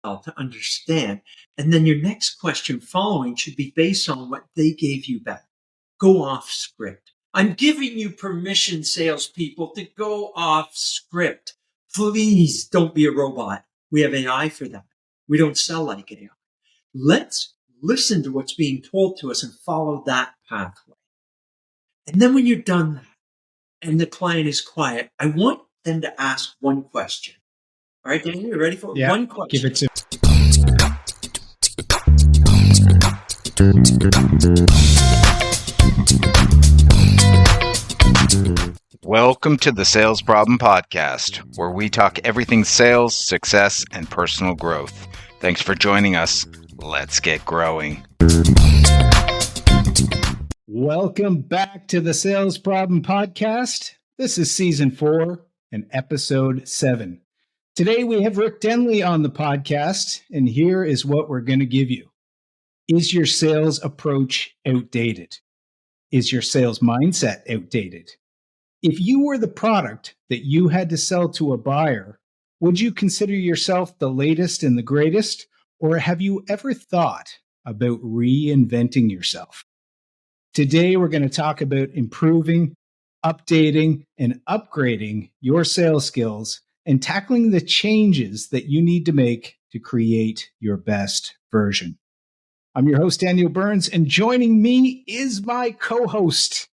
to understand. And then your next question following should be based on what they gave you back. Go off script. I'm giving you permission, salespeople, to go off script. Please don't be a robot. We have AI for that. We don't sell like AI. Let's listen to what's being told to us and follow that pathway. And then when you're done that and the client is quiet, I want them to ask one question. All right, Daniel, you ready for it? One question? Give it to Welcome to the Sales Problem Podcast, where we talk everything sales, success, and personal growth. Thanks for joining us. Let's get growing. Welcome back to the Sales Problem Podcast. This is Season 4 and Episode 7. Today we have Rick Denley on the podcast, and here is what we're going to give you. Is your sales approach outdated? Is your sales mindset outdated? If you were the product that you had to sell to a buyer, would you consider yourself the latest and the greatest, or have you ever thought about reinventing yourself? Today, we're going to talk about improving, updating, and upgrading your sales skills and tackling the changes that you need to make to create your best version. I'm your host, Daniel Burns, and joining me is my co-host,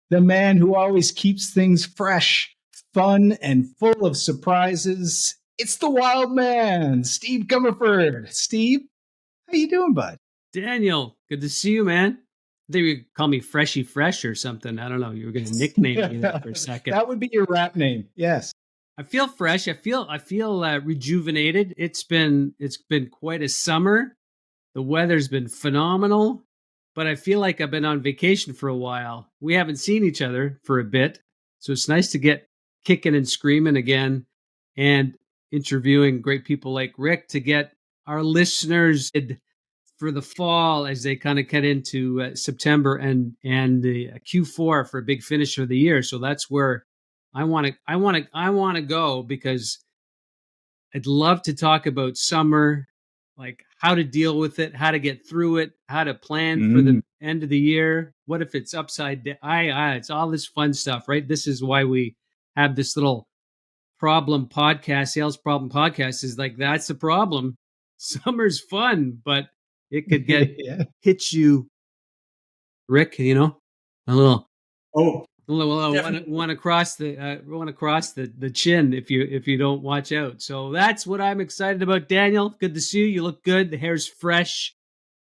the man who always keeps things fresh, fun, and full of surprises. It's the wild man, Steve Comerford. Steve, how you doing, bud? Daniel, good to see you, man. I think you could call me Freshy Fresh or something. I don't know. You were going to nickname me that for a second. That would be your rap name. Yes. I feel fresh. I feel rejuvenated. It's been quite a summer. The weather's been phenomenal, but I feel like I've been on vacation for a while. We haven't seen each other for a bit, so it's nice to get kicking and screaming again and interviewing great people like Rick to get our listeners for the fall as they kind of get into September and the Q4 for a big finish of the year. So that's where I want to go, because I'd love to talk about summer, like how to deal with it, how to get through it, how to plan for the end of the year. What if it's upside down? It's all this fun stuff, right? This is why we have this little problem podcast, sales problem podcast, is like, that's the problem. Summer's fun, but it could get hit you, Rick, a little. Oh, want to cross the chin if you don't watch out. So that's what I'm excited about. Daniel, good to see you. You look good. The hair's fresh.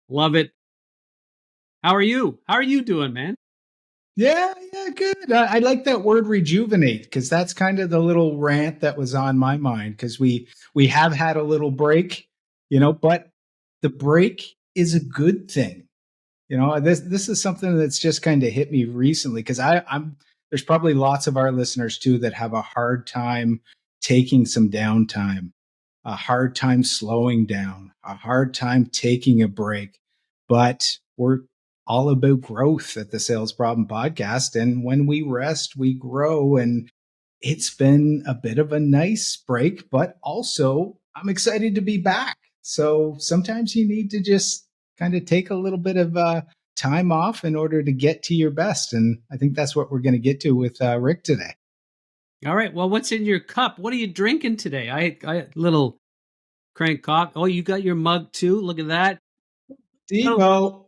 Love it. How are you? How are you doing, man? Yeah, good. I like that word rejuvenate, because that's kind of the little rant that was on my mind, because we have had a little break, but the break is a good thing. This is something that's just kind of hit me recently, because there's probably lots of our listeners too that have a hard time taking some downtime, a hard time slowing down, a hard time taking a break. But we're all about growth at the Sales Problem Podcast. And when we rest, we grow. And it's been a bit of a nice break, but also I'm excited to be back. So sometimes you need to just kind of take a little bit of time off in order to get to your best. And I think that's what we're going to get to with Rick today. All right. Well, what's in your cup? What are you drinking today? I little crank coffee. Oh, you got your mug too. Look at that. Devo.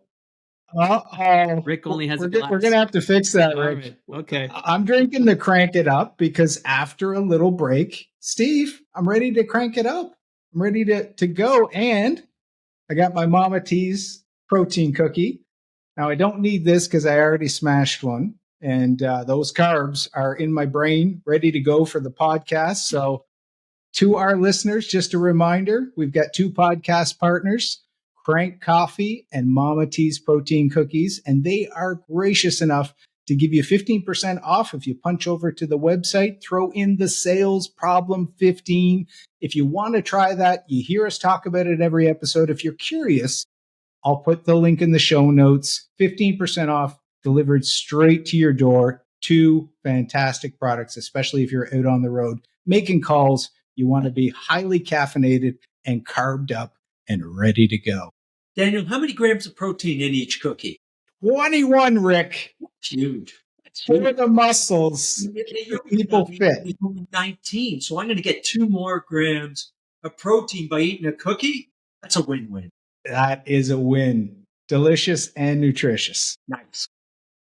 Rick only has we're a glass. We're going to have to fix that, Rick. Right. Okay. I'm drinking the Crank It Up, because after a little break, Steve, I'm ready to crank it up. I'm ready to go. And I got my Mama T's protein cookie. Now, I don't need this because I already smashed one. And those carbs are in my brain, ready to go for the podcast. So to our listeners, just a reminder, we've got 2 podcast partners, Crank Coffee and Mama T's Protein Cookies. And they are gracious enough to give you 15% off if you punch over to the website, throw in the Sales Problem 15. If you want to try that, you hear us talk about it every episode. If you're curious, I'll put the link in the show notes. 15% off, delivered straight to your door. 2 fantastic products, especially if you're out on the road making calls. You want to be highly caffeinated and carbed up and ready to go. Daniel, how many grams of protein in each cookie? 21, Rick. It's huge. It's For huge. the muscles. People fit. 19. So I'm going to get 2 more grams of protein by eating a cookie. That's a win-win. That is a win. Delicious and nutritious. Nice.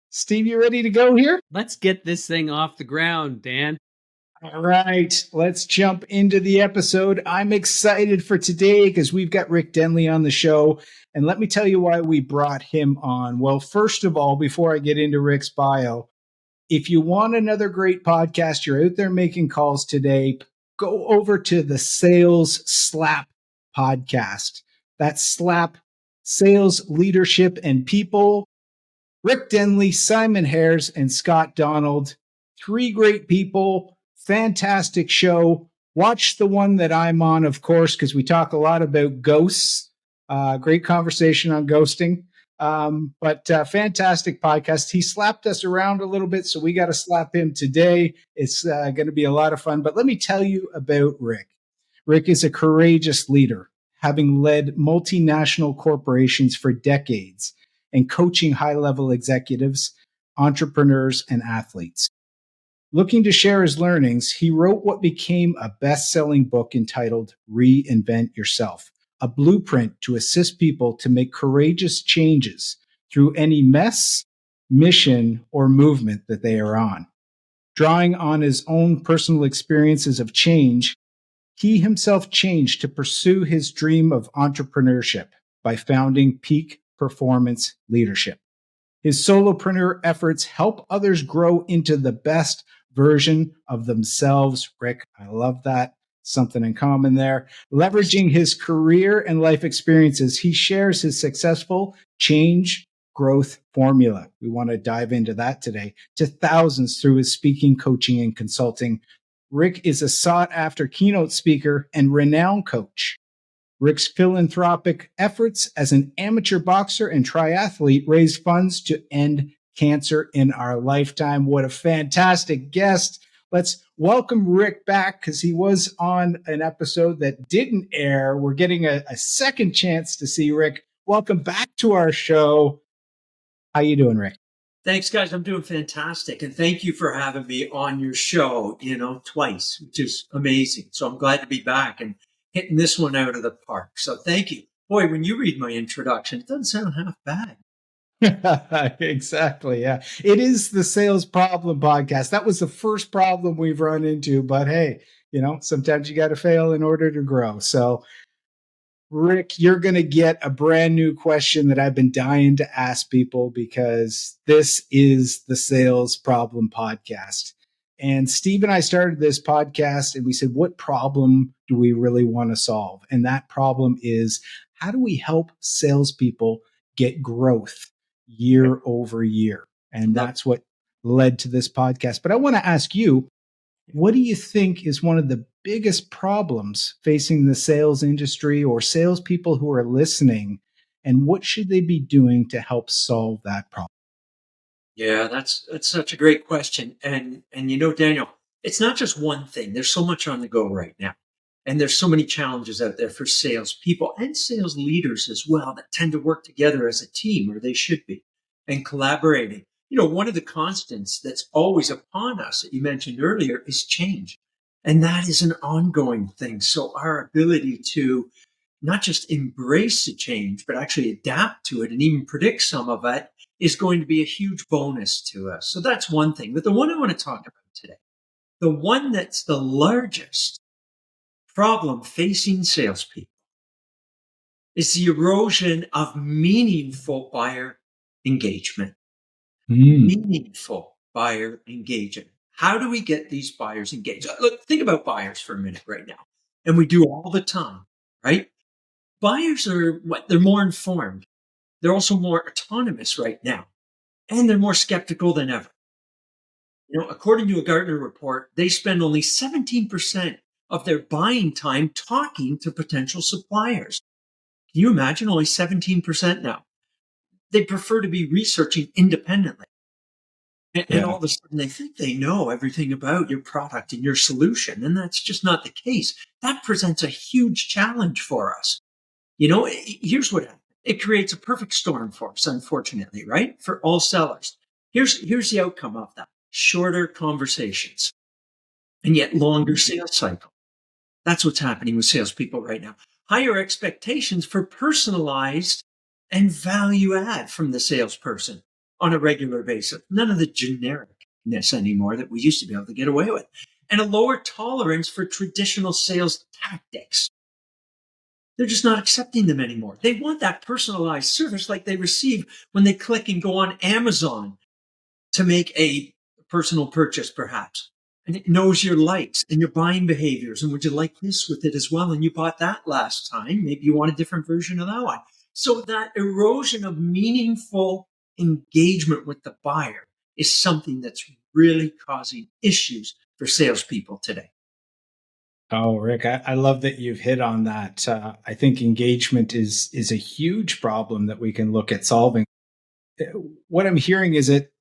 Steve, you ready to go here? Let's get this thing off the ground, Dan. All right, let's jump into the episode. I'm excited for today because we've got Rick Denley on the show. And let me tell you why we brought him on. Well, first of all, before I get into Rick's bio, if you want another great podcast, you're out there making calls today, go over to the Sales Slap podcast. That's Slap, Sales, Leadership, and People. Rick Denley, Simon Hares, and Scott Donald. 3 great people. Fantastic show. Watch the one that I'm on, of course, because we talk a lot about ghosts. Great conversation on ghosting. But fantastic podcast. He slapped us around a little bit, so we got to slap him today. It's going to be a lot of fun. But let me tell you about Rick. Rick is a courageous leader, having led multinational corporations for decades and coaching high-level executives, entrepreneurs, and athletes. Looking to share his learnings, he wrote what became a best-selling book entitled Reinvent Yourself, a blueprint to assist people to make courageous changes through any mess, mission, or movement that they are on. Drawing on his own personal experiences of change, he himself changed to pursue his dream of entrepreneurship by founding Peak Performance Leadership. His solopreneur efforts help others grow into the best version of themselves. Rick, I love that. Something in common there. Leveraging his career and life experiences, he shares his successful change growth formula. We want to dive into that today to thousands through his speaking, coaching, and consulting. Rick is a sought-after keynote speaker and renowned coach. Rick's philanthropic efforts as an amateur boxer and triathlete raised funds to end cancer in our lifetime. What a fantastic guest. Let's welcome Rick back because he was on an episode that didn't air. We're getting a second chance to see Rick. Welcome back to our show. How you doing, Rick? Thanks, guys. I'm doing fantastic. And thank you for having me on your show, twice, which is amazing. So I'm glad to be back and hitting this one out of the park. So thank you. Boy, when you read my introduction, it doesn't sound half bad. Exactly. Yeah. It is the Sales Problem Podcast. That was the first problem we've run into, but hey, sometimes you got to fail in order to grow. So Rick, you're going to get a brand new question that I've been dying to ask people because this is the Sales Problem Podcast. And Steve and I started this podcast and we said, what problem do we really want to solve? And that problem is, how do we help salespeople get growth year over year? And that's what led to this podcast. But I want to ask you, what do you think is one of the biggest problems facing the sales industry or salespeople who are listening? And what should they be doing to help solve that problem? Yeah, that's such a great question. And Daniel, it's not just one thing. There's so much on the go right now. And there's so many challenges out there for salespeople and sales leaders as well that tend to work together as a team, or they should be, and collaborating. One of the constants that's always upon us that you mentioned earlier is change. And that is an ongoing thing. So our ability to not just embrace the change, but actually adapt to it and even predict some of it is going to be a huge bonus to us. So that's one thing. But the one I want to talk about today, the one that's the largest problem facing salespeople, is the erosion of meaningful buyer engagement. Meaningful buyer engagement. How do we get these buyers engaged? Look, think about buyers for a minute right now. And we do all the time, right? Buyers are they're more informed. They're also more autonomous right now. And they're more skeptical than ever. According to a Gartner report, they spend only 17% of their buying time talking to potential suppliers. Can you imagine? Only 17% now. They prefer to be researching independently. And all of a sudden they think they know everything about your product and your solution. And that's just not the case. That presents a huge challenge for us. Here's what happens. It creates a perfect storm for us, unfortunately, right? For all sellers. Here's the outcome of that. Shorter conversations and yet longer sales cycle. That's what's happening with salespeople right now. Higher expectations for personalized and value add from the salesperson on a regular basis. None of the genericness anymore that we used to be able to get away with. And a lower tolerance for traditional sales tactics. They're just not accepting them anymore. They want that personalized service like they receive when they click and go on Amazon to make a personal purchase, perhaps. And it knows your likes and your buying behaviors. And would you like this with it as well? And you bought that last time. Maybe you want a different version of that one. So that erosion of meaningful engagement with the buyer is something that's really causing issues for salespeople today. Oh, Rick, I love that you've hit on that. I think engagement is a huge problem that we can look at solving. What I'm hearing is it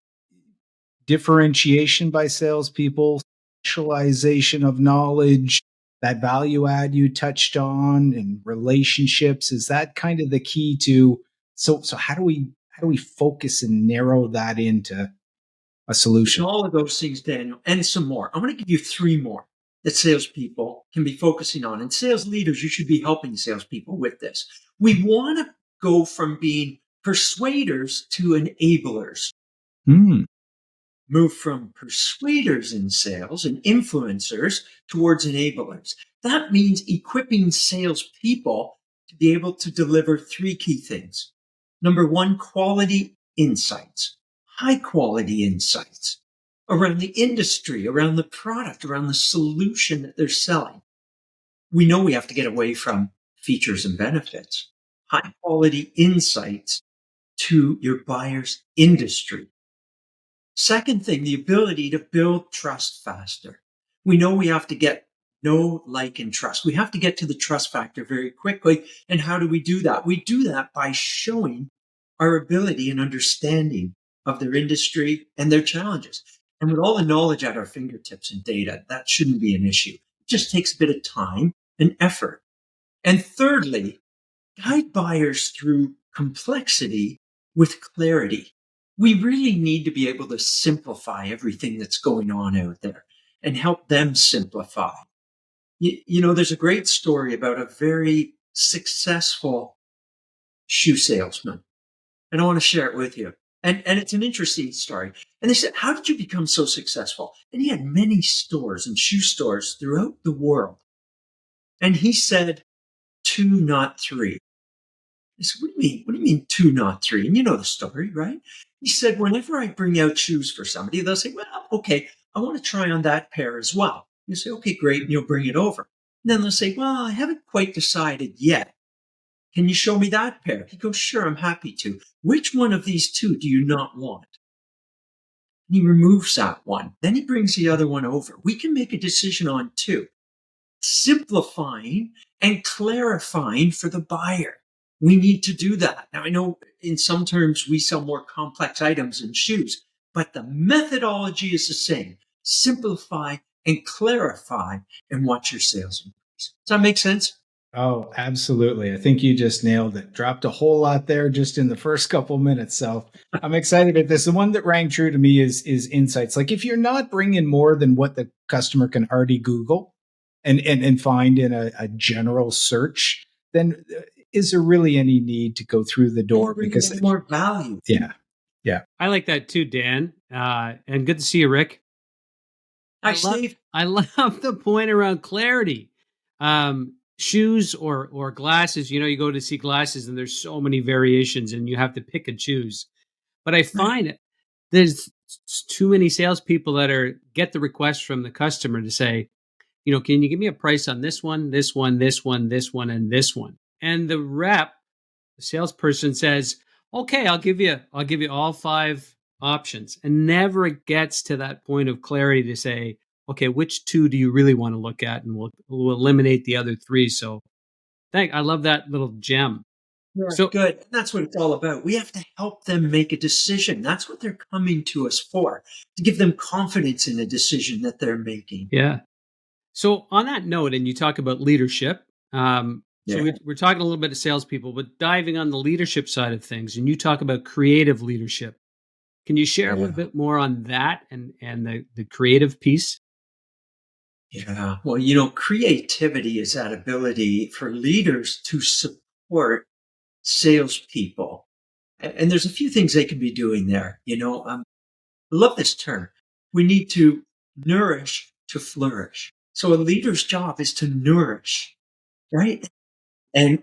differentiation by salespeople, specialization of knowledge, that value add you touched on, and relationships. Is that kind of the key to? So how do we focus and narrow that into a solution? All of those things, Daniel, and some more. I'm going to give you 3 more that salespeople can be focusing on. And sales leaders, you should be helping salespeople with this. We want to go from being persuaders to enablers. Move from persuaders in sales and influencers towards enablers. That means equipping salespeople to be able to deliver 3 key things. Number 1, quality insights, high quality insights around the industry, around the product, around the solution that they're selling. We know we have to get away from features and benefits. High quality insights to your buyer's industry. Second thing, the ability to build trust faster. We know we have to get know, like, and trust. We have to get to the trust factor very quickly. And how do we do that? We do that by showing our ability and understanding of their industry and their challenges. And with all the knowledge at our fingertips and data, that shouldn't be an issue. It just takes a bit of time and effort. And thirdly, guide buyers through complexity with clarity. We really need to be able to simplify everything that's going on out there and help them simplify. There's a great story about a very successful shoe salesman, and I want to share it with you. And it's an interesting story. And they said, how did you become so successful? And he had many stores and shoe stores throughout the world. And he said, 2, not 3. I said, what do you mean? What do you mean 2, not 3? And you know the story, right? He said, whenever I bring out shoes for somebody, they'll say, well, okay, I want to try on that pair as well. You say, okay, great. And you'll bring it over. And then they'll say, well, I haven't quite decided yet. Can you show me that pair? He goes, sure, I'm happy to. Which one of these 2 do you not want? And he removes that one. Then he brings the other one over. We can make a decision on 2. Simplifying and clarifying for the buyer. We need to do that. Now, I know in some terms we sell more complex items in shoes, but the methodology is the same. Simplify and clarify and watch your sales increase. Does that make sense? Oh, absolutely. I think you just nailed it. Dropped a whole lot there just in the first couple minutes. So I'm excited about this. The one that rang true to me is insights. Like if you're not bringing more than what the customer can already Google and find in a general search, then is there really any need to go through the door? Because more value. Yeah. I like that too, Dan. And good to see you, Rick. Hi, Steve. I love the point around clarity. Shoes or glasses, you go to see glasses and there's so many variations and you have to pick and choose. But I find there's too many salespeople that get the request from the customer to say, can you give me a price on this one, this one, this one, this one, and this one? And the salesperson says, okay, I'll give you all 5 options, and never gets to that point of clarity to say, okay, which 2 do you really want to look at? And we'll eliminate the other 3. So I love that little gem. Yeah, So good. That's what it's all about. We have to help them make a decision. That's what they're coming to us for, to give them confidence in a decision that they're making. yeah. So on that note, and you talk about leadership. So Yeah. we're talking a little bit of salespeople, but diving on the leadership side of things, and you talk about creative leadership. Can you share a little Yeah. bit more on that and the creative piece? Yeah. Well, creativity is that ability for leaders to support salespeople. And there's a few things they can be doing there. I love this term. We need to nourish to flourish. So a leader's job is to nourish, right? And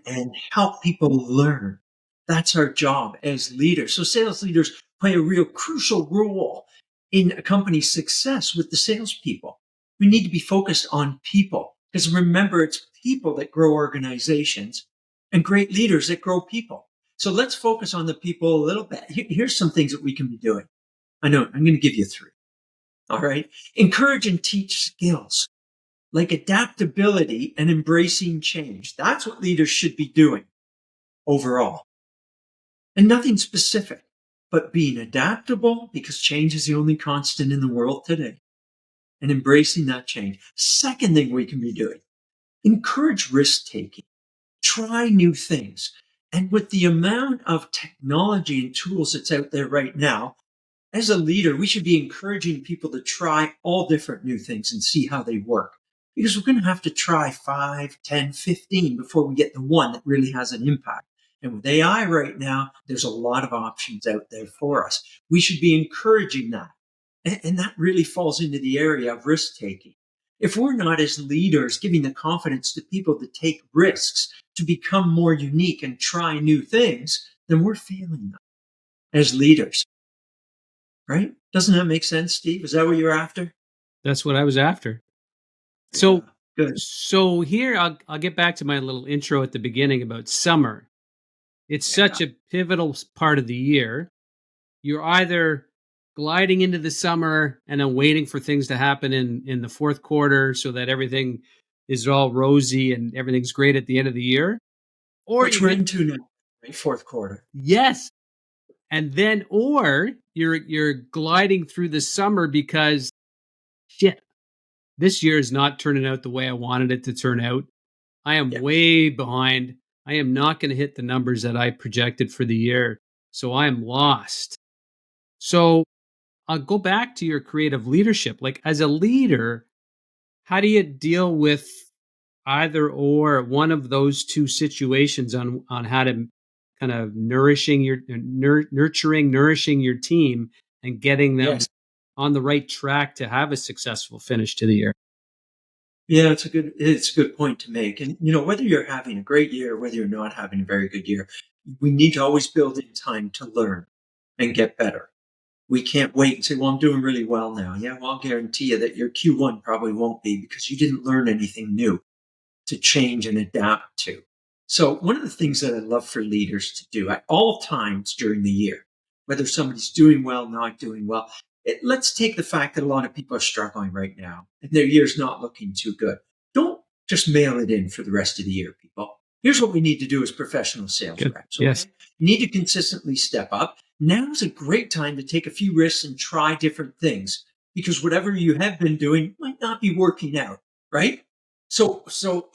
help people learn. That's our job as leaders. So sales leaders play a real crucial role in a company's success with the salespeople. We need to be focused on people because remember, it's people that grow organizations and great leaders that grow people. So let's focus on the people a little bit. Here's some things that we can be doing. I know I'm going to give you three. All right. Encourage and teach skills like adaptability and embracing change. That's what leaders should be doing overall. And nothing specific, but being adaptable because change is the only constant in the world today and embracing that change. Second thing we can be doing, encourage risk taking, try new things. And with the amount of technology and tools that's out there right now, as a leader, we should be encouraging people to try all different new things and see how they work. Because we're going to have to try 5, 10, 15 before we get the one that really has an impact. And with AI right now, there's a lot of options out there for us. We should be encouraging that. And that really falls into the area of risk taking. If we're not as leaders giving the confidence to people to take risks, to become more unique and try new things, then we're failing them as leaders. Right? Doesn't that make sense, Steve? Is that what you're after? That's what I was after. Yeah, So good. so here I'll get back to my little intro at the beginning about summer. It's Yeah. such a pivotal part of the year. You're either gliding into the summer and then waiting for things to happen in the fourth quarter so that everything is all rosy and everything's great at the end of the year, or Which you we're hit into now, right? Fourth quarter. yes, and then or you're gliding through the summer because shit, this year is not turning out the way I wanted it to turn out. I am Yeah. way behind. I am not going to hit the numbers that I projected for the year. So I am lost. So I'll go back to your creative leadership. Like as a leader, how do you deal with either or one of those two situations on how to kind of nourishing your team and getting them Yes. on the right track to have a successful finish to the year? Yeah, it's a good point to make. And whether you're having a great year, or whether you're not having a very good year, we need to always build in time to learn and get better. We can't wait and say, well, I'm doing really well now. Yeah, well, I'll guarantee you that your Q1 probably won't be because you didn't learn anything new to change and adapt to. So one of the things that I love for leaders to do at all times during the year, whether somebody's doing well, not doing well, let's take the fact that a lot of people are struggling right now and their year's not looking too good. Don't just mail it in for the rest of the year, people. Here's what we need to do as professional sales Good. reps. Okay. Yes. You need to consistently step up. Now is a great time to take a few risks and try different things because whatever you have been doing might not be working out, right? So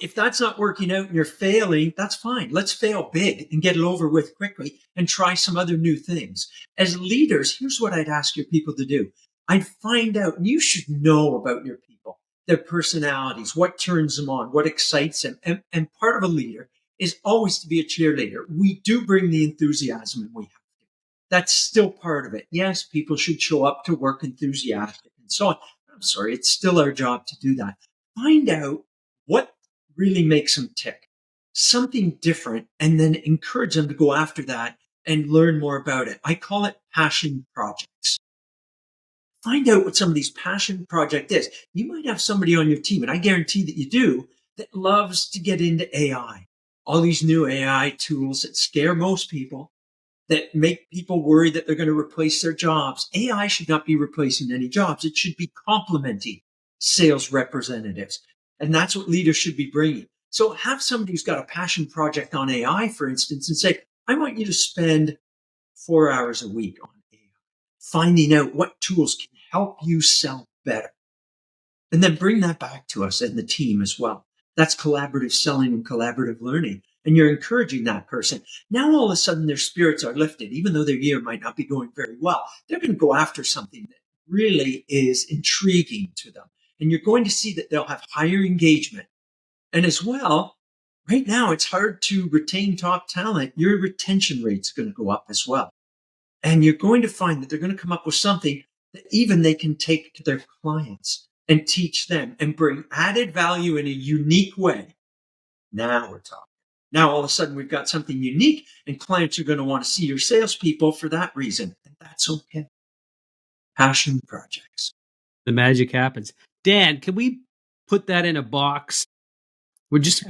if that's not working out and you're failing, that's fine. Let's fail big and get it over with quickly and try some other new things. As leaders, here's what I'd ask your people to do. I'd find out, and you should know about your people, their personalities, what turns them on, what excites them. And part of a leader is always to be a cheerleader. We do bring the enthusiasm and we have to. That's still part of it. Yes, people should show up to work enthusiastic and so on. I'm sorry, it's still our job to do that. Find out what really makes them tick, something different, and then encourage them to go after that and learn more about it. I call it passion projects. Find out what somebody's passion project is. You might have somebody on your team, and I guarantee that you do, that loves to get into AI. All these new AI tools that scare most people, that make people worry that they're going to replace their jobs. AI should not be replacing any jobs. It should be complementing sales representatives. And that's what leaders should be bringing. So have somebody who's got a passion project on AI, for instance, and say, I want you to spend 4 hours a week on AI, finding out what tools can help you sell better. And then bring that back to us and the team as well. That's collaborative selling and collaborative learning. And you're encouraging that person. Now, all of a sudden, their spirits are lifted, even though their year might not be going very well. They're going to go after something that really is intriguing to them. And you're going to see that they'll have higher engagement. And as well, right now, it's hard to retain top talent. Your retention rate's going to go up as well. And you're going to find that they're going to come up with something that even they can take to their clients and teach them and bring added value in a unique way. Now we're talking. Now, all of a sudden, we've got something unique, and clients are going to want to see your salespeople for that reason. And that's okay. Passion projects. The magic happens. Dan, can we put that in a box? We'll just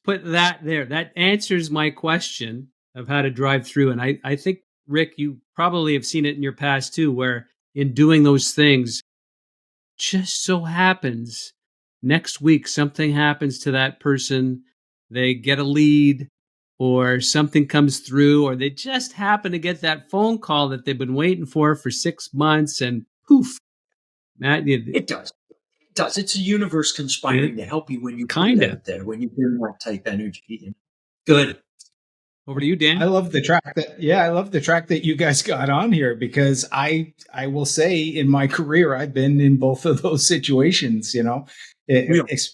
put that there. That answers my question of how to drive through. And I think, Rick, you probably have seen it in your past too, where in doing those things, just so happens next week something happens to that person, they get a lead or something comes through, or they just happen to get that phone call that they've been waiting for 6 months, and poof. It does. It does. It's a universe conspiring to help you when you put it out there, when you bring that type energy. Good. Over to you, Dan. I love the track that you guys got on here, because I will say in my career, I've been in both of those situations,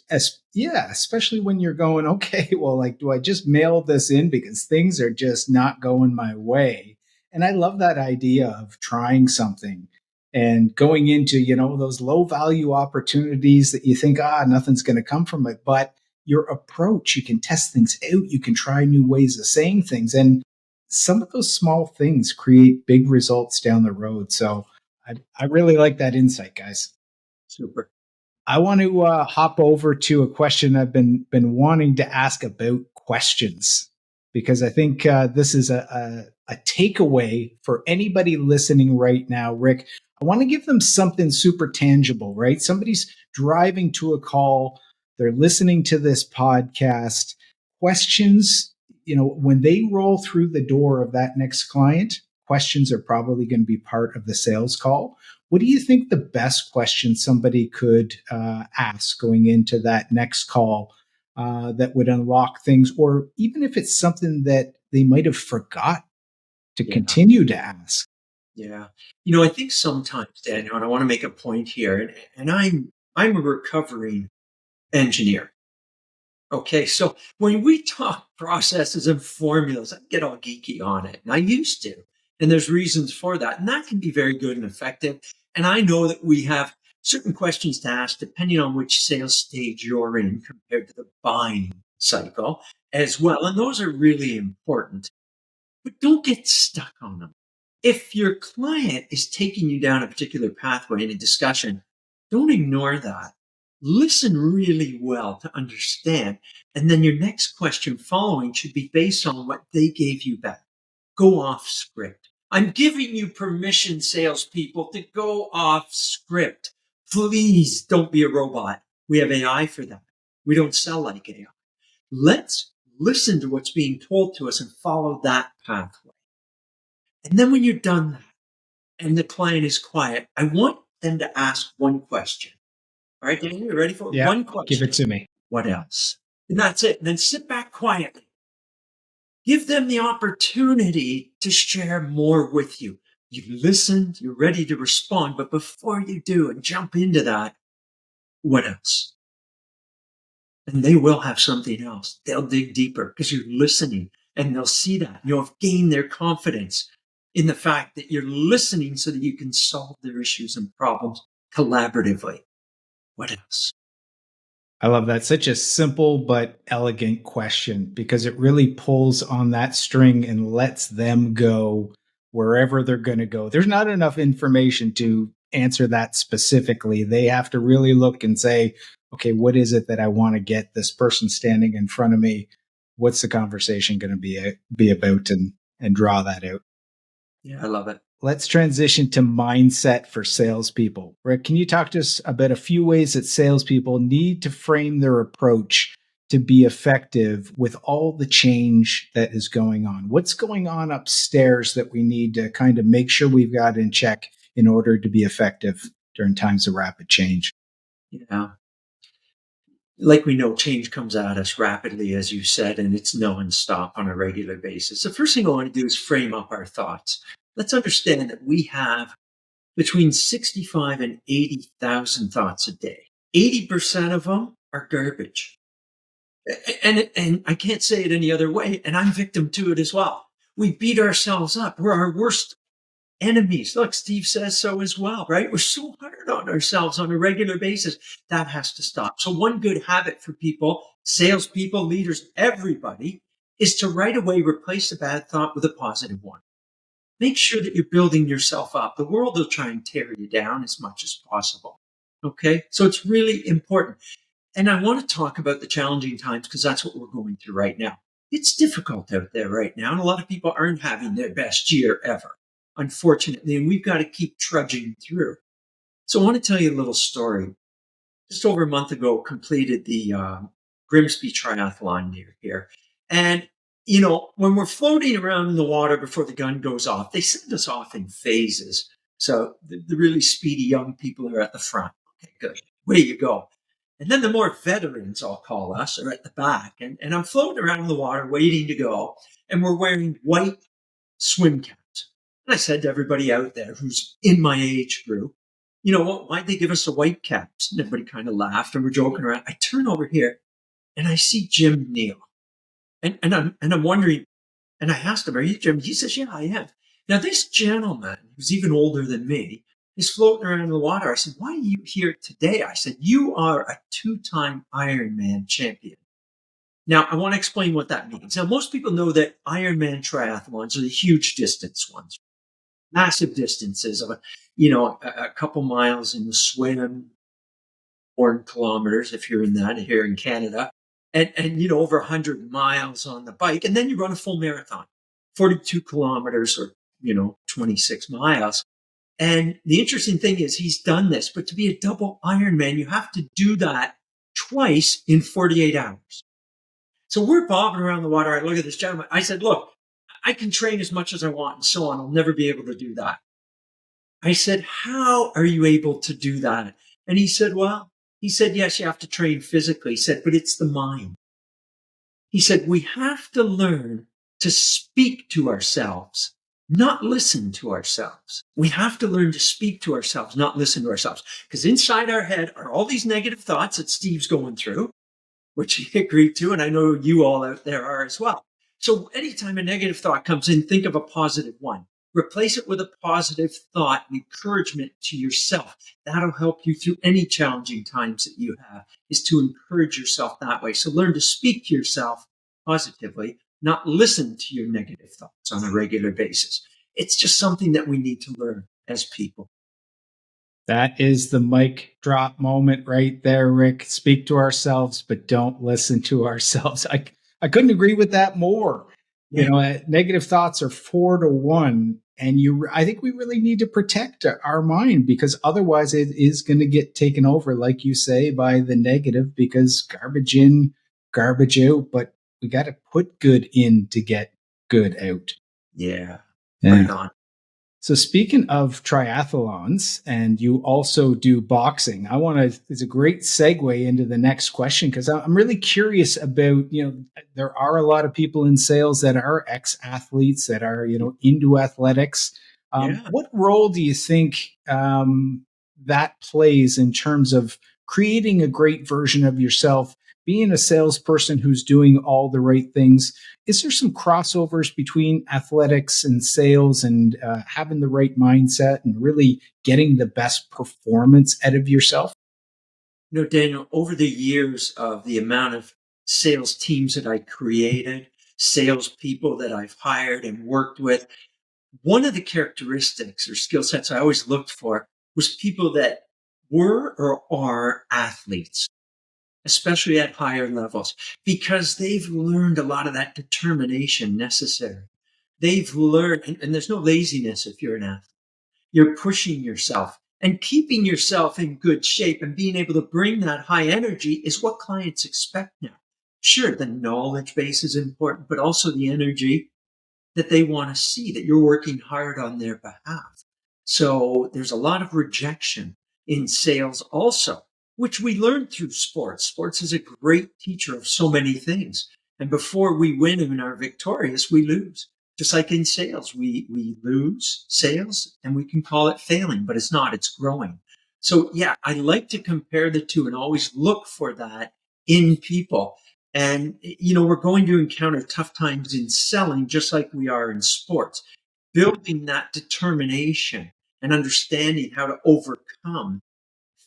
especially when you're going, okay, well, like, do I just mail this in because things are just not going my way? And I love that idea of trying something and going into, those low value opportunities that you think, nothing's going to come from it. But your approach, you can test things out, you can try new ways of saying things. And some of those small things create big results down the road. So I really like that insight, guys. Super. I want to hop over to a question I've been wanting to ask about questions, because I think this is a takeaway for anybody listening right now. Rick, I want to give them something super tangible, right? Somebody's driving to a call, they're listening to this podcast. Questions, when they roll through the door of that next client, questions are probably going to be part of the sales call. What do you think the best question somebody could ask going into that next call that would unlock things, or even if it's something that they might have forgot to continue to ask? Yeah. I think sometimes, Daniel, and I want to make a point here, and I'm a recovering engineer. Okay, so when we talk processes and formulas, I get all geeky on it, and I used to. And there's reasons for that. And that can be very good and effective. And I know that we have certain questions to ask depending on which sales stage you're in compared to the buying cycle as well. And those are really important. But don't get stuck on them. If your client is taking you down a particular pathway in a discussion, don't ignore that. Listen really well to understand. And then your next question following should be based on what they gave you back. Go off script. I'm giving you permission, salespeople, to go off script. Please don't be a robot. We have AI for that. We don't sell like AI. Let's listen to what's being told to us and follow that pathway. And then when you're done that and the client is quiet, I want them to ask one question. All right, Daniel, you ready for it? Yeah, one question? Give it to me. What else? And that's it. And then sit back quietly. Give them the opportunity to share more with you. You've listened, you're ready to respond, but before you do and jump into that, what else? And they will have something else. They'll dig deeper because you're listening, and they'll see that. You'll have gained their confidence in the fact that you're listening so that you can solve their issues and problems collaboratively. What else? I love that. Such a simple but elegant question, because it really pulls on that string and lets them go wherever they're going to go. There's not enough information to answer that specifically. They have to really look and say, okay, what is it that I want to get this person standing in front of me? What's the conversation going to be about, and draw that out? Yeah, I love it. Let's transition to mindset for salespeople. Rick, can you talk to us about a few ways that salespeople need to frame their approach to be effective with all the change that is going on? What's going on upstairs that we need to kind of make sure we've got in check in order to be effective during times of rapid change? Yeah. Like we know, change comes at us rapidly, as you said, and it's nonstop on a regular basis. The first thing I want to do is frame up our thoughts. Let's understand that we have between 65 and 80,000 thoughts a day. 80% of them are garbage. And I can't say it any other way, and I'm victim to it as well. We beat ourselves up. We're our worst enemies. Look, Steve says so as well, right? We're so hard on ourselves on a regular basis. That has to stop. So one good habit for people, salespeople, leaders, everybody, is to right away replace a bad thought with a positive one. Make sure that you're building yourself up. The world will try and tear you down as much as possible. Okay? So it's really important. And I want to talk about the challenging times because that's what we're going through right now. It's difficult out there right now, and a lot of people aren't having their best year ever, unfortunately, and we've got to keep trudging through. So I want to tell you a little story. Just over a month ago, completed the Grimsby Triathlon near here. And, you know, when we're floating around in the water before the gun goes off, they send us off in phases. So the really speedy young people are at the front. Okay, good. Way you go. And then the more veterans, I'll call us, are at the back. And I'm floating around in the water waiting to go. And we're wearing white swim caps. And I said to everybody out there who's in my age group, you know what, why'd they give us the white caps? And everybody kind of laughed and we're joking around. I turn over here and I see Jim Neal. And I'm wondering, and I asked him, are you Jim? He says, yeah, I am. Now this gentleman, who's even older than me, is floating around in the water. I said, why are you here today? I said, you are a 2-time Ironman champion. Now, I want to explain what that means. Now, most people know that Ironman triathlons are the huge distance ones, massive distances of, a couple miles in the swim, 4 kilometers if you're in that here in Canada, and over 100 miles on the bike. And then you run a full marathon, 42 kilometers or, 26 miles. And the interesting thing is he's done this, but to be a double Ironman, you have to do that twice in 48 hours. So we're bobbing around the water. I look at this gentleman. I said, look, I can train as much as I want and so on. I'll never be able to do that. I said, how are you able to do that? And he said, yes, you have to train physically. He said, but it's the mind. He said, we have to learn to speak to ourselves, not listen to ourselves. We have to learn to speak to ourselves, not listen to ourselves. Because inside our head are all these negative thoughts that Steve's going through, which he agreed to, and I know you all out there are as well. So anytime a negative thought comes in, think of a positive one. Replace it with a positive thought, encouragement to yourself. That'll help you through any challenging times that you have, is to encourage yourself that way. So learn to speak to yourself positively, not listen to your negative thoughts on a regular basis. It's just something that we need to learn as people. That is the mic drop moment right there, Rick. Speak to ourselves, but don't listen to ourselves. I couldn't agree with that more. Yeah. Negative thoughts are 4-1. And I think we really need to protect our mind, because otherwise it is going to get taken over, like you say, by the negative, because garbage in, garbage out. But we got to put good in to get good out. Yeah. Right on. So speaking of triathlons, and you also do boxing, it's a great segue into the next question, because I'm really curious about, there are a lot of people in sales that are ex-athletes that are, into athletics. What role do you think that plays in terms of creating a great version of yourself, being a salesperson who's doing all the right things? Is there some crossovers between athletics and sales, and having the right mindset and really getting the best performance out of yourself? Daniel, over the years of the amount of sales teams that I created, salespeople that I've hired and worked with, one of the characteristics or skill sets I always looked for was people that were or are athletes, especially at higher levels, because they've learned a lot of that determination necessary. They've learned, and there's no laziness if you're an athlete. You're pushing yourself and keeping yourself in good shape, and being able to bring that high energy is what clients expect now. Sure, the knowledge base is important, but also the energy that they want to see that you're working hard on their behalf. So there's a lot of rejection in sales also, which we learned through sports. Sports is a great teacher of so many things. And before we win and are victorious, we lose. Just like in sales, we lose sales and we can call it failing, but it's not, it's growing. So yeah, I like to compare the two and always look for that in people. And, we're going to encounter tough times in selling, just like we are in sports. Building that determination and understanding how to overcome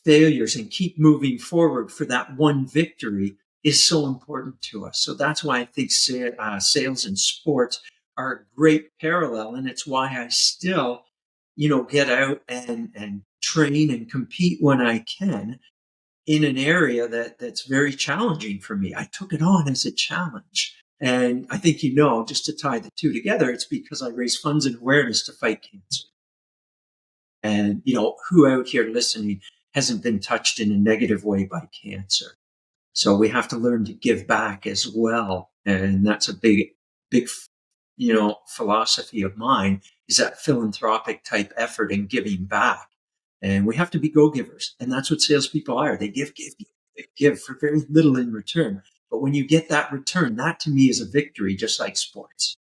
failures and keep moving forward for that one victory is so important to us. So that's why I think sales and sports are a great parallel. And it's why I still, get out and train and compete when I can in an area that's very challenging for me. I took it on as a challenge. And I think, just to tie the two together, it's because I raise funds and awareness to fight cancer. And, who out here listening hasn't been touched in a negative way by cancer? So we have to learn to give back as well. And that's a big, big, philosophy of mine, is that philanthropic type effort in giving back. And we have to be go-givers. And that's what salespeople are. They give for very little in return. But when you get that return, that to me is a victory, just like sports.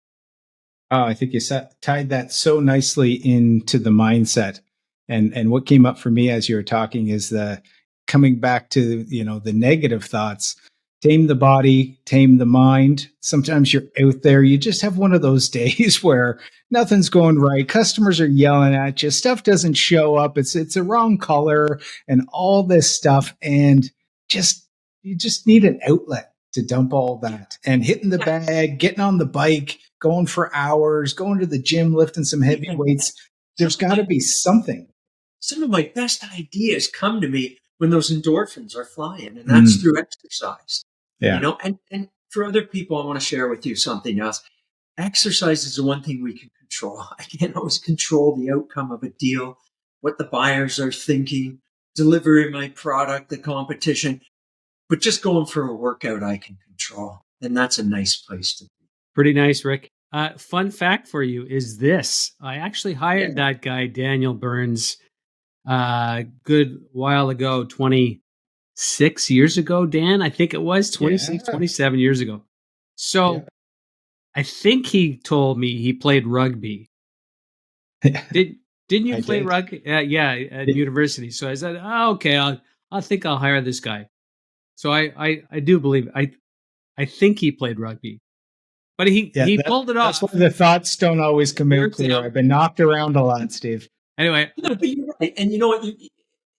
Oh, I think you tied that so nicely into the mindset. And what came up for me as you were talking is the coming back to, the negative thoughts. Tame the body, tame the mind. Sometimes you're out there, you just have one of those days where nothing's going right. Customers are yelling at you. Stuff doesn't show up. It's a wrong color and all this stuff. And you just need an outlet to dump all that, and hitting the bag, getting on the bike, going for hours, going to the gym, lifting some heavy weights. There's got to be something. Some of my best ideas come to me when those endorphins are flying, and that's through exercise. Yeah. And for other people, I want to share with you something else. Exercise is the one thing we can control. I can't always control the outcome of a deal, what the buyers are thinking, delivering my product, the competition, but just going for a workout I can control. And that's a nice place to be. Pretty nice, Rick. Fun fact for you is this. I actually hired that guy, Daniel Burns, good while ago, 26 years ago, Dan. I think it was 26, 27 years ago. So I think he told me he played rugby. Didn't you play rugby? At university. So I said, oh, okay, I think I'll hire this guy. So I do believe I think he played rugby. But he pulled it off. That's why the thoughts don't always come out clear. I've been knocked around a lot, Steve. Anyway. But you're right. And you know what?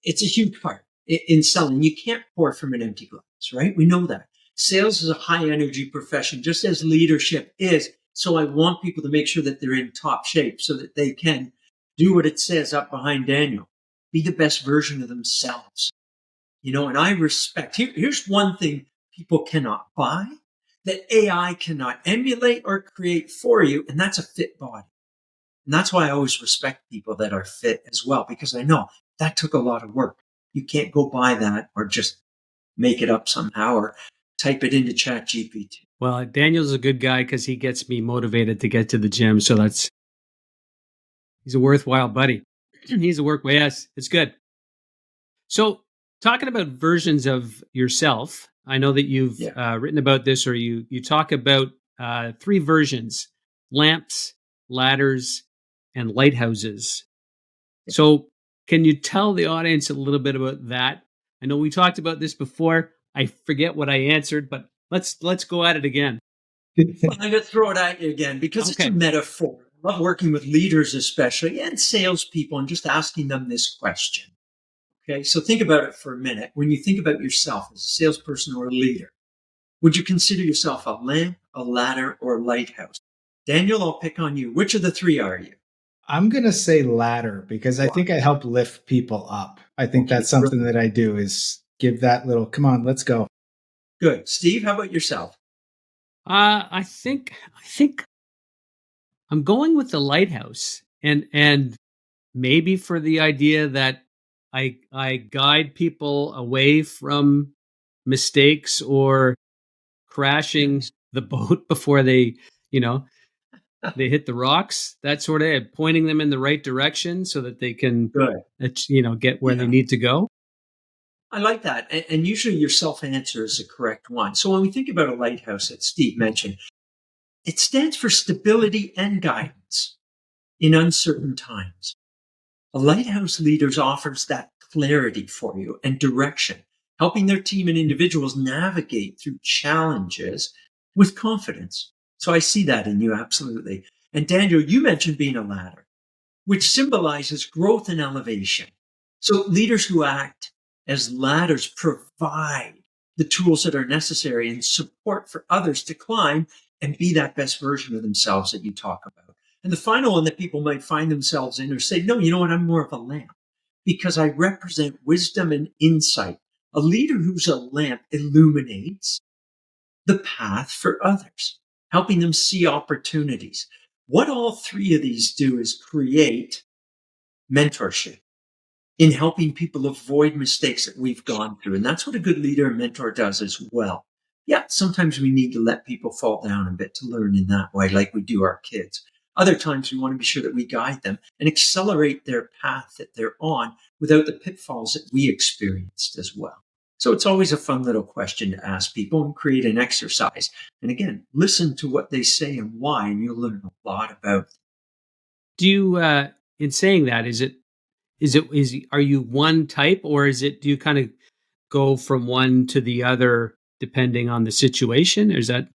It's a huge part in selling. You can't pour from an empty glass, right? We know that. Sales is a high energy profession, just as leadership is. So I want people to make sure that they're in top shape so that they can do what it says up behind Daniel, be the best version of themselves. And I respect, here's one thing people cannot buy that AI cannot emulate or create for you, and that's a fit body. And that's why I always respect people that are fit as well, because I know that took a lot of work. You can't go buy that or just make it up somehow or type it into ChatGPT. Well, Daniel's a good guy because he gets me motivated to get to the gym. So he's a worthwhile buddy. He's a yes, it's good. So talking about versions of yourself, I know that you've written about this, or you talk about 3 versions: lamps, ladders, and lighthouses. So can you tell the audience a little bit about that? I know we talked about this before. I forget what I answered, but let's go at it again. I'm going to throw it at you again because it's a metaphor. I love working with leaders especially and salespeople and just asking them this question. Okay, so think about it for a minute. When you think about yourself as a salesperson or a leader, would you consider yourself a lamp, a ladder, or a lighthouse? Daniel, I'll pick on you. Which of the 3 are you? I'm going to say ladder because I think I help lift people up. I think that's something that I do, is give that little, come on, let's go. Good. Steve, how about yourself? I think I'm going with the lighthouse, and maybe for the idea that I guide people away from mistakes or crashing the boat before they, you know, they hit the rocks, that sort of pointing them in the right direction so that they can, Good. get where they Yeah. need to go. I like that. And usually your self answer is the correct one. So when we think about a lighthouse that Steve mentioned, it stands for stability and guidance in uncertain times. A lighthouse leader offers that clarity for you and direction, helping their team and individuals navigate through challenges with confidence. So I see that in you, absolutely. And Daniel, you mentioned being a ladder, which symbolizes growth and elevation. So leaders who act as ladders provide the tools that are necessary and support for others to climb and be that best version of themselves that you talk about. And the final one that people might find themselves in or say, no, you know what, I'm more of a lamp because I represent wisdom and insight. A leader who's a lamp illuminates the path for others, helping them see opportunities. What all three of these do is create mentorship in helping people avoid mistakes that we've gone through. And that's what a good leader and mentor does as well. Yeah, sometimes we need to let people fall down a bit to learn in that way, like we do our kids. Other times we want to be sure that we guide them and accelerate their path that they're on without the pitfalls that we experienced as well. So it's always a fun little question to ask people and create an exercise. And again, listen to what they say and why, and you'll learn a lot about them. Do you, in saying that, are you one type, or do you kind of go from one to the other depending on the situation? Or is that?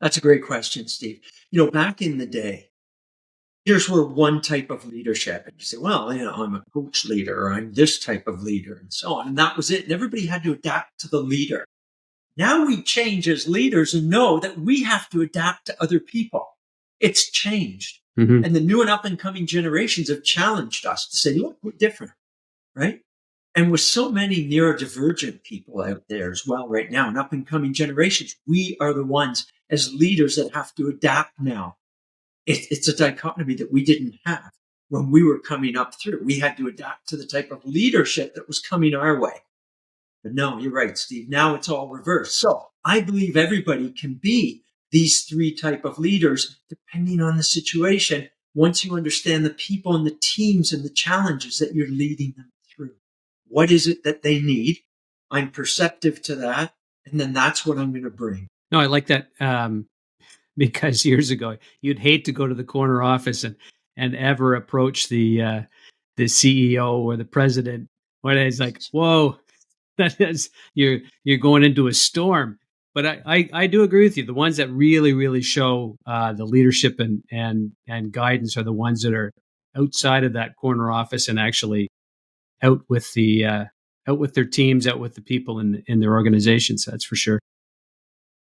That's a great question, Steve. Back in the day, leaders were one type of leadership. And you say, well, I'm a coach leader, or I'm this type of leader, and so on. And that was it. And everybody had to adapt to the leader. Now we change as leaders and know that we have to adapt to other people. It's changed. Mm-hmm. And the new and up and coming generations have challenged us to say, look, we're different, right? And with so many neurodivergent people out there as well right now, and up and coming generations, we are the ones as leaders that have to adapt now. It's a dichotomy that we didn't have when we were coming up through. We had to adapt to the type of leadership that was coming our way. But no, you're right, Steve. Now it's all reversed. So I believe everybody can be these three type of leaders depending on the situation once you understand the people and the teams and the challenges that you're leading them through. What is it that they need? I'm perceptive to that. And then that's what I'm going to bring. No, I like that. Because years ago, you'd hate to go to the corner office and ever approach the CEO or the president. When it's like, whoa, that is you're going into a storm. But I do agree with you. The ones that really, really show the leadership and guidance are the ones that are outside of that corner office and actually out with their teams, out with the people in their organizations. That's for sure.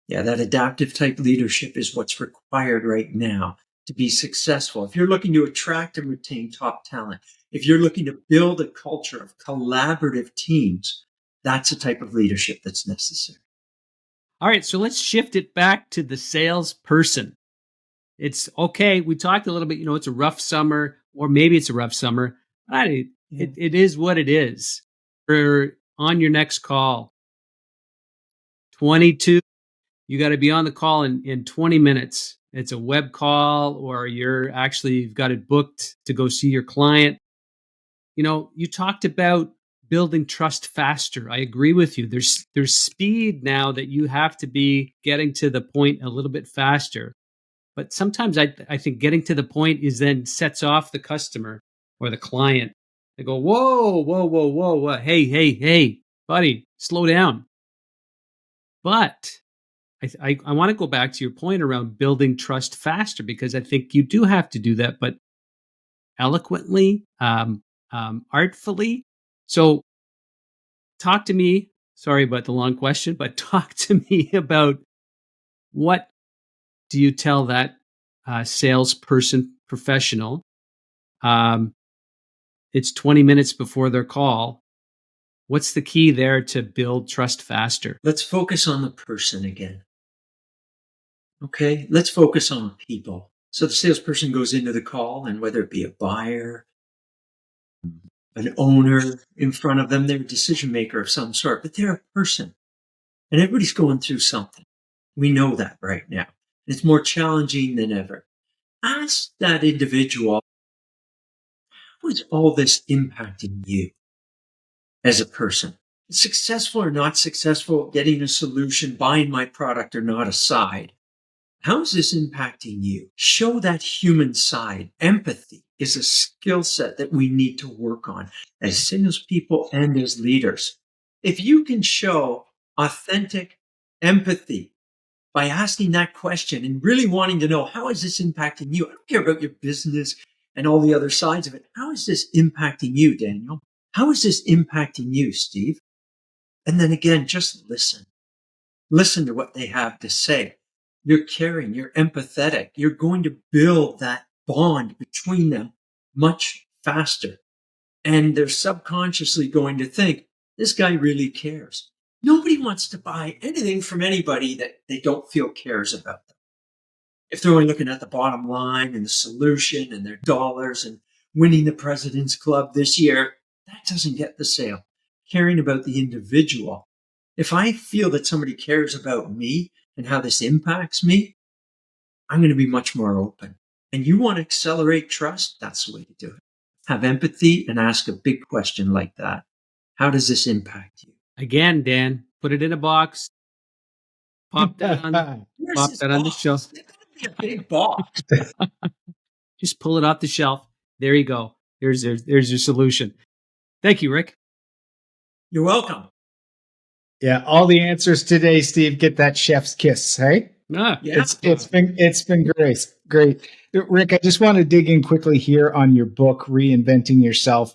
Yeah, that adaptive type leadership is what's required right now to be successful. If you're looking to attract and retain top talent, if you're looking to build a culture of collaborative teams, that's the type of leadership that's necessary. All right, so let's shift it back to the salesperson. It's okay. We talked a little bit, it's a rough summer, or maybe it's a rough summer. It is what it is. For on your next call, 22, you got to be on the call in 20 minutes. It's a web call, or you've got it booked to go see your client. You talked about building trust faster. I agree with you. There's speed now that you have to be getting to the point a little bit faster. But sometimes I think getting to the point is then sets off the customer or the client. They go, whoa, whoa, whoa, whoa, whoa. Hey, buddy, slow down. But I want to go back to your point around building trust faster, because I think you do have to do that, but eloquently, artfully. So talk to me. Sorry about the long question, but talk to me about what do you tell that salesperson professional? It's 20 minutes before their call. What's the key there to build trust faster? Let's focus on the person again. Okay, let's focus on people. So the salesperson goes into the call, and whether it be a buyer, an owner in front of them, they're a decision maker of some sort, but they're a person. And everybody's going through something. We know that right now. It's more challenging than ever. Ask that individual, how is all this impacting you as a person? Successful or not successful, getting a solution, buying my product or not aside, how is this impacting you? Show that human side. Empathy is a skill set that we need to work on as salespeople and as leaders. If you can show authentic empathy by asking that question and really wanting to know, how is this impacting you? I don't care about your business and all the other sides of it. How is this impacting you, Daniel? How is this impacting you, Steve? And then again, just listen. Listen to what they have to say. You're caring, you're empathetic. You're going to build that bond between them much faster. And they're subconsciously going to think, this guy really cares. Nobody wants to buy anything from anybody that they don't feel cares about them. If they're only looking at the bottom line and the solution and their dollars and winning the President's Club this year, that doesn't get the sale. Caring about the individual. If I feel that somebody cares about me and how this impacts me, I'm going to be much more open. And you want to accelerate trust? That's the way to do it. Have empathy and ask a big question like that. How does this impact you? Again, Dan, put it in a box. Pop that on the shelf. It's going to be a big box. Just pull it off the shelf. There you go. There's your solution. Thank you, Rick. You're welcome. Yeah, all the answers today, Steve. Get that chef's kiss, hey? Yeah. It's been great. Rick, I just want to dig in quickly here on your book, Reinventing Yourself.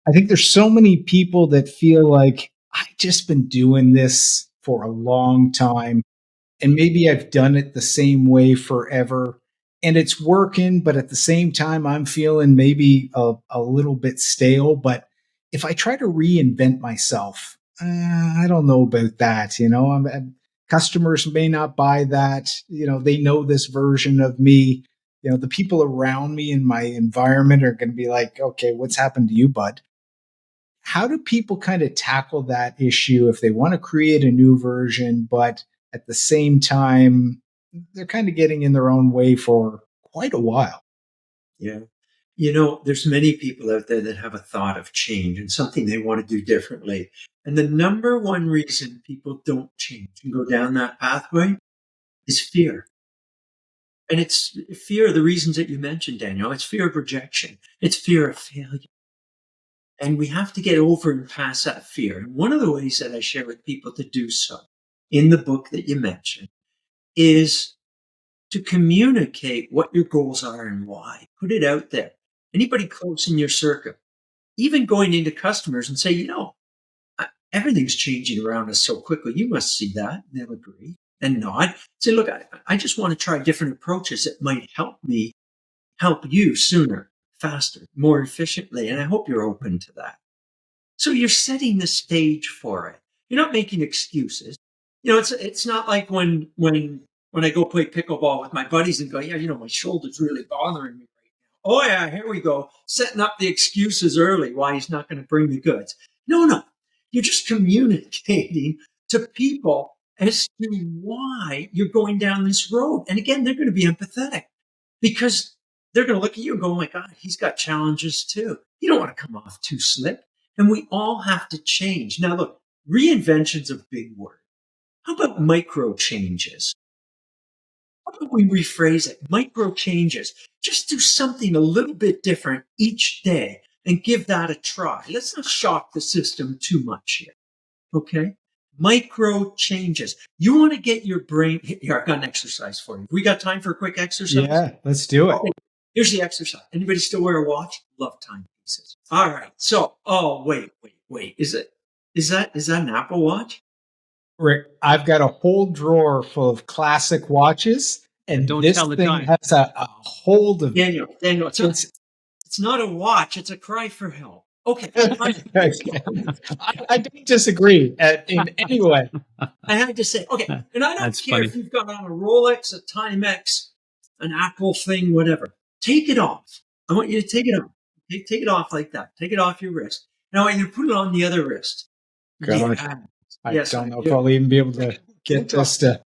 I think there's so many people that feel like I've just been doing this for a long time, and maybe I've done it the same way forever, and it's working, but at the same time, I'm feeling maybe a little bit stale. But if I try to reinvent myself, I don't know about that. Customers may not buy that. They know this version of me. The people around me in my environment are going to be like, okay, what's happened to you, bud? How do people kind of tackle that issue if they want to create a new version, but at the same time, they're kind of getting in their own way for quite a while? Yeah. There's many people out there that have a thought of change and something they want to do differently. And the number one reason people don't change and go down that pathway is fear. And it's fear of the reasons that you mentioned, Daniel. It's fear of rejection. It's fear of failure. And we have to get over and past that fear. And one of the ways that I share with people to do so in the book that you mentioned is to communicate what your goals are and why. Put it out there. Anybody close in your circle, even going into customers and say, everything's changing around us so quickly. You must see that. And they'll agree and nod. Say, look, I just want to try different approaches that might help me help you sooner, faster, more efficiently. And I hope you're open to that. So you're setting the stage for it. You're not making excuses. It's not like when I go play pickleball with my buddies and go, my shoulder's really bothering me right now. Oh yeah, here we go. Setting up the excuses early why he's not going to bring the goods. No. You're just communicating to people as to why you're going down this road. And again, they're going to be empathetic because they're going to look at you and go, oh my God, he's got challenges too. You don't want to come off too slick. And we all have to change. Now look, reinvention's a big word. How about micro changes? How about we rephrase it? Micro changes. Just do something a little bit different each day and give that a try. Let's not shock the system too much here. Okay? Micro changes. You want to get your brain. Here, I've got an exercise for you. We got time for a quick exercise? Yeah, let's do it. Okay. Here's the exercise. Anybody still wear a watch? Love timepieces. All right. So, wait. Is that an Apple Watch? Rick, I've got a whole drawer full of classic watches, and Don't this tell the thing time. has a hold of Daniel, it's not a watch. It's a cry for help. Okay. I don't disagree in any way. I had to say, okay. And I don't That's care funny. if you've got on a Rolex, a Timex, an Apple thing, whatever. Take it off. I want you to take it off. Take it off like that. Take it off your wrist. Now I want you to put it on the other wrist. God. Yeah. I Yes, don't know if do. I'll even be able to get this to.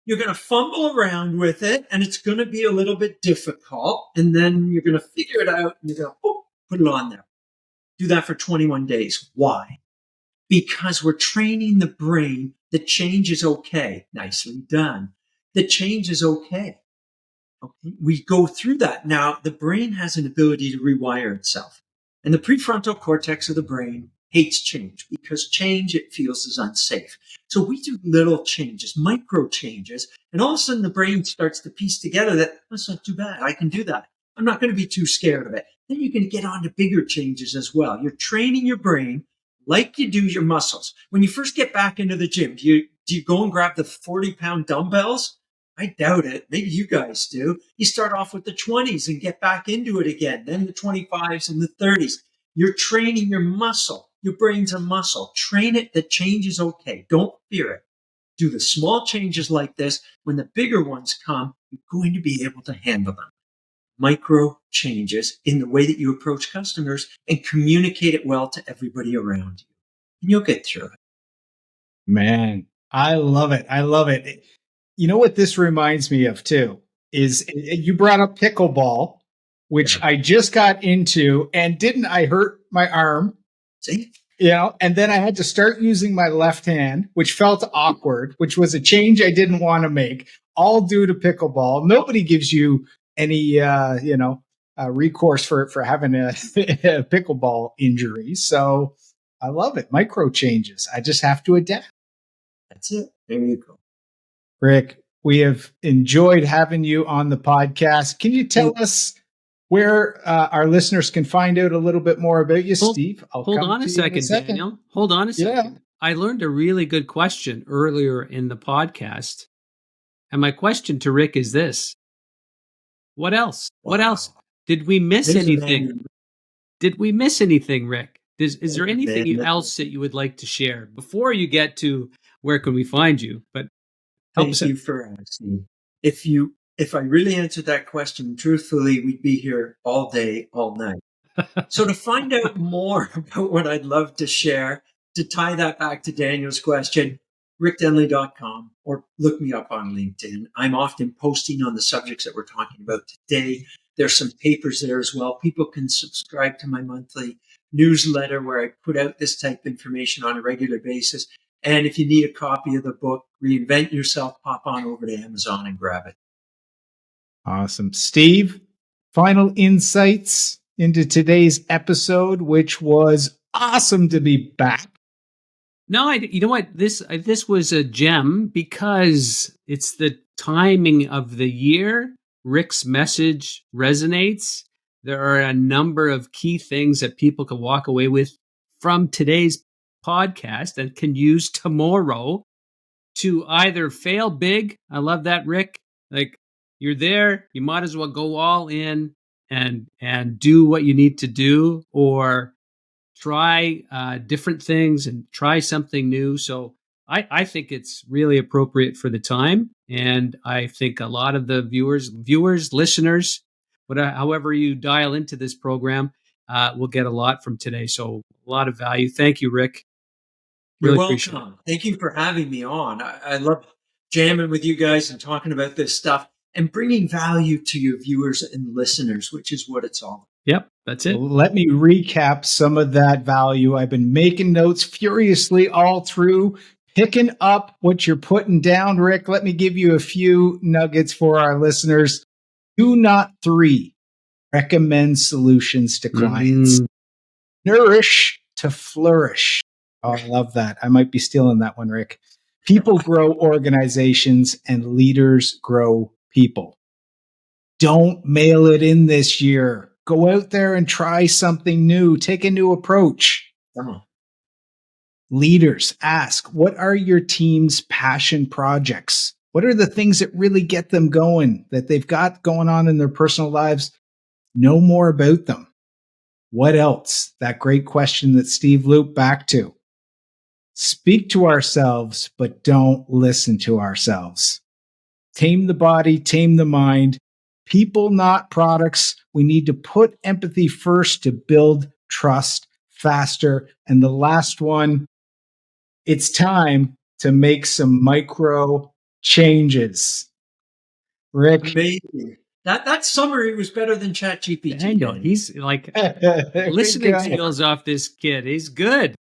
You're going to fumble around with it, and it's going to be a little bit difficult. And then you're going to figure it out, and you're going to put it on there. Do that for 21 days. Why? Because we're training the brain that change is okay. Nicely done. That change is okay. Okay. We go through that. Now, the brain has an ability to rewire itself. And the prefrontal cortex of the brain hates change because change it feels is unsafe. So we do little changes, micro changes, and all of a sudden the brain starts to piece together that that's not too bad. I can do that. I'm not going to be too scared of it. Then you're going to get on to bigger changes as well. You're training your brain like you do your muscles. When you first get back into the gym, do you go and grab the 40-pound dumbbells? I doubt it. Maybe you guys do. You start off with the 20s and get back into it again, then the 25s and the 30s. You're training your muscle. Your brain's a muscle. Train it. The change is okay. Don't fear it. Do the small changes like this. When the bigger ones come, you're going to be able to handle them. Micro changes in the way that you approach customers and communicate it well to everybody around you. And you'll get through it. Man, I love it. I love it. You know what this reminds me of too is you brought up pickleball, which I just got into, and didn't I hurt my arm? See? And then I had to start using my left hand, which felt awkward, which was a change I didn't want to make, all due to pickleball. Nobody gives you any, recourse for having a pickleball injury. So I love it. Micro changes. I just have to adapt. That's it. There you go. Rick, we have enjoyed having you on the podcast. Can you tell us where our listeners can find out a little bit more about you, Steve? Hold on a second, Daniel. Hold on a second. Yeah. I learned a really good question earlier in the podcast. And my question to Rick is this. What else? Wow. What else? Did we miss anything? Did we miss anything, Rick? Is there anything else that you would like to share before you get to where can we find you? But thank you for asking. If I really answered that question truthfully, we'd be here all day, all night. So to find out more about what I'd love to share, to tie that back to Daniel's question, rickdenley.com, or look me up on LinkedIn. I'm often posting on the subjects that we're talking about today. There's some papers there as well. People can subscribe to my monthly newsletter where I put out this type of information on a regular basis. And if you need a copy of the book, Reinvent Yourself, pop on over to Amazon and grab it. Awesome. Steve, final insights into today's episode, which was awesome to be back. No, you know what? This was a gem because it's the timing of the year. Rick's message resonates. There are a number of key things that people can walk away with from today's podcast and can use tomorrow to either fail big. I love that, Rick. Like, you're there, you might as well go all in and do what you need to do, or try different things and try something new. So I think it's really appropriate for the time. And I think a lot of the viewers, listeners, however you dial into this program, will get a lot from today. So a lot of value. Thank you, Rick. Really You're welcome. Thank you for having me on. I love jamming with you guys and talking about this stuff and bringing value to your viewers and listeners, which is what it's all about. Yep, that's it. Let me recap some of that value. I've been making notes furiously all through, picking up what you're putting down, Rick. Let me give you a few nuggets for our listeners. 2, not 3. Recommend solutions to clients. Nourish to flourish. Oh, I love that. I might be stealing that one, Rick. People grow organizations and leaders grow people. Don't mail it in this year. Go out there and try something new. Take a new approach. Come on. Leaders, ask, what are your team's passion projects? What are the things that really get them going, that they've got going on in their personal lives? Know more about them. What else? That great question that Steve looped back to. Speak to ourselves, but don't listen to ourselves. Tame the body, tame the mind. People, not products. We need to put empathy first to build trust faster. And the last one, It's time to make some micro changes. Rick. Amazing. That summary was better than ChatGPT. Daniel, Danny. he's like There listening we go. skills off this kid. He's good.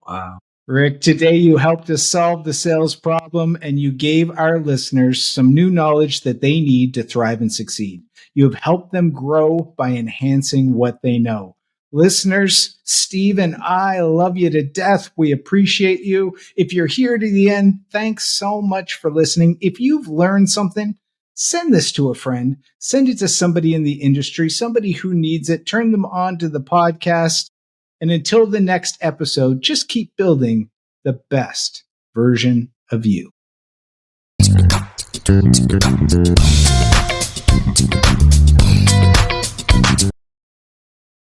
Wow. Rick, today you helped us solve the sales problem and you gave our listeners some new knowledge that they need to thrive and succeed. You have helped them grow by enhancing what they know. Listeners, Steve and I love you to death. We appreciate you. If you're here to the end, thanks so much for listening. If you've learned something, send this to a friend. Send it to somebody in the industry, somebody who needs it. Turn them on to the podcast. And until the next episode, just keep building the best version of you.